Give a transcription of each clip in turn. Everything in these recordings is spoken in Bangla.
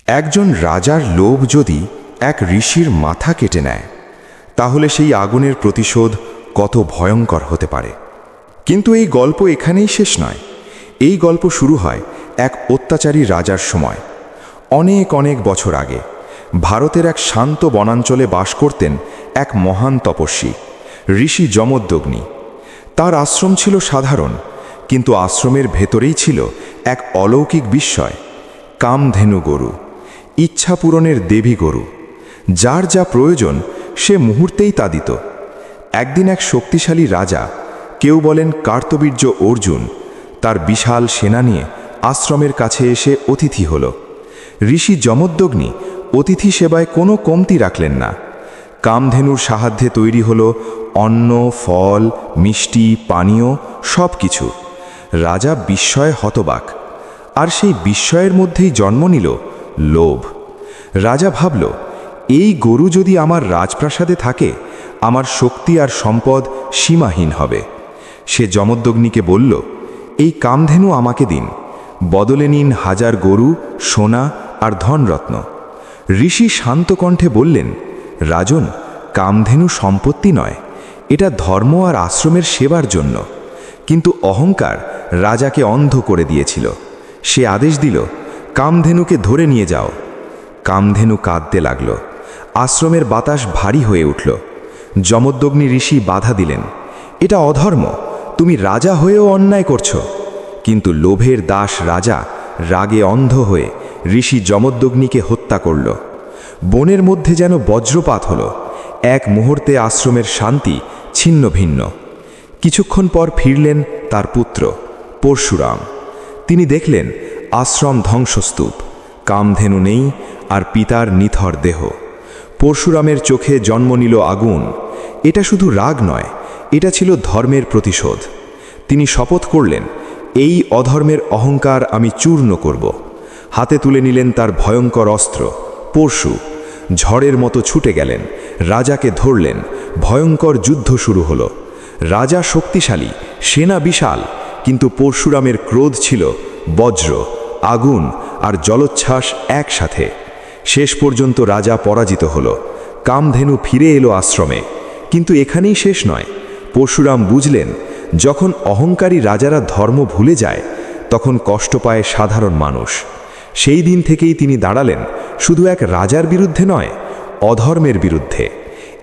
একজন রাজার লোভ যদি এক ঋষির মাথা কেটে নেয়, তাহলে সেই আগুনের প্রতিশোধ কত ভয়ঙ্কর হতে পারে। কিন্তু এই গল্প এখানেই শেষ নয়। এই গল্প শুরু হয় এক অত্যাচারী রাজার সময়। অনেক অনেক বছর আগে ভারতের এক শান্ত বনাঞ্চলে বাস করতেন এক মহান তপস্বী, ঋষি যমদগ্নি। তার আশ্রম ছিল সাধারণ, কিন্তু আশ্রমের ভেতরেই ছিল এক অলৌকিক বিস্ময়, কামধেনু গরু, ইচ্ছা পূরণের দেবী গরু। যার যা প্রয়োজন সে মুহূর্তেই তা দিত। একদিন এক শক্তিশালী রাজা, কেউ বলেন কার্তবীর্য অর্জুন, তার বিশাল সেনা নিয়ে আশ্রমের কাছে এসে অতিথি হল। ঋষি যমদগ্নি অতিথি সেবায় কোনো কমতি রাখলেন না। কামধেনুর সাহায্যে তৈরি হল অন্ন, ফল, মিষ্টি, পানীয় সব কিছু। রাজা বিস্ময়ে হতবাক, আর সেই বিস্ময়ের মধ্যেই জন্ম নিল লোভ। রাজা ভাবল, এই গরু যদি আমার রাজপ্রাসাদে থাকে, আমার শক্তি আর সম্পদ সীমাহীন হবে। সে যমদগ্নিকে বলল, এই কামধেনু আমাকে দিন, বদলে নিন 1000 গরু, সোনা আর ধনরত্ন। ঋষি শান্ত কণ্ঠে বললেন, রাজন, কামধেনু সম্পত্তি নয়, এটা ধর্ম আর আশ্রমের সেবার জন্য। কিন্তু অহংকার রাজাকে অন্ধ করে দিয়েছিল। সে আদেশ দিল, কামধেনুকে ধরে নিয়ে যাও। কামধেনু কাঁদতে লাগল। আশ্রমের বাতাস ভারী হয়ে উঠল। যমদগ্নি ঋষি বাধা দিলেন, এটা অধর্ম, তুমি রাজা হয়েও অন্যায় করছো। কিন্তু লোভের দাস রাজা রাগে অন্ধ হয়ে ঋষি যমদগ্নিকে হত্যা করল। বনের মধ্যে যেন বজ্রপাত হলো। এক মুহূর্তে আশ্রমের শান্তি ছিন্ন ভিন্ন। কিছুক্ষণ পর ফিরলেন তার পুত্র পরশুরাম। তিনি দেখলেন আশ্রম ধ্বংসস্তূপ, কামধেনু নেই, আর পিতার নিথর দেহ। পরশুরামের চোখে জন্ম নিল আগুন। এটা শুধু রাগ নয়, এটা ছিল ধর্মের প্রতিশোধ। তিনি শপথ করলেন, এই অধর্মের অহংকার আমি চূর্ণ করব। হাতে তুলে নিলেন তার ভয়ঙ্কর অস্ত্র পরশু। ঝড়ের মতো ছুটে গেলেন, রাজাকে ধরলেন। ভয়ঙ্কর যুদ্ধ শুরু হলো। রাজা শক্তিশালী, সেনা বিশাল, কিন্তু পরশুরামের ক্রোধ ছিল বজ্র, আগুন আর জলোচ্ছ্বাস একসাথে। শেষ পর্যন্ত রাজা পরাজিত হল। কামধেনু ফিরে এলো আশ্রমে। কিন্তু এখানেই শেষ নয়। পরশুরাম বুঝলেন, যখন অহংকারী রাজারা ধর্ম ভুলে যায়, তখন কষ্ট পায় সাধারণ মানুষ। সেই দিন থেকেই তিনি দাঁড়ালেন শুধু এক রাজার বিরুদ্ধে নয়, অধর্মের বিরুদ্ধে।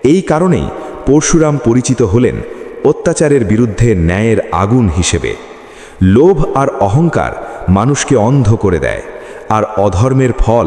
এই কারণেই পরশুরাম পরিচিত হলেন অত্যাচারের বিরুদ্ধে ন্যায়ের আগুন হিসেবে। লোভ আর অহংকার মানুষকে অন্ধ করে দেয়, আর অধর্মের ফল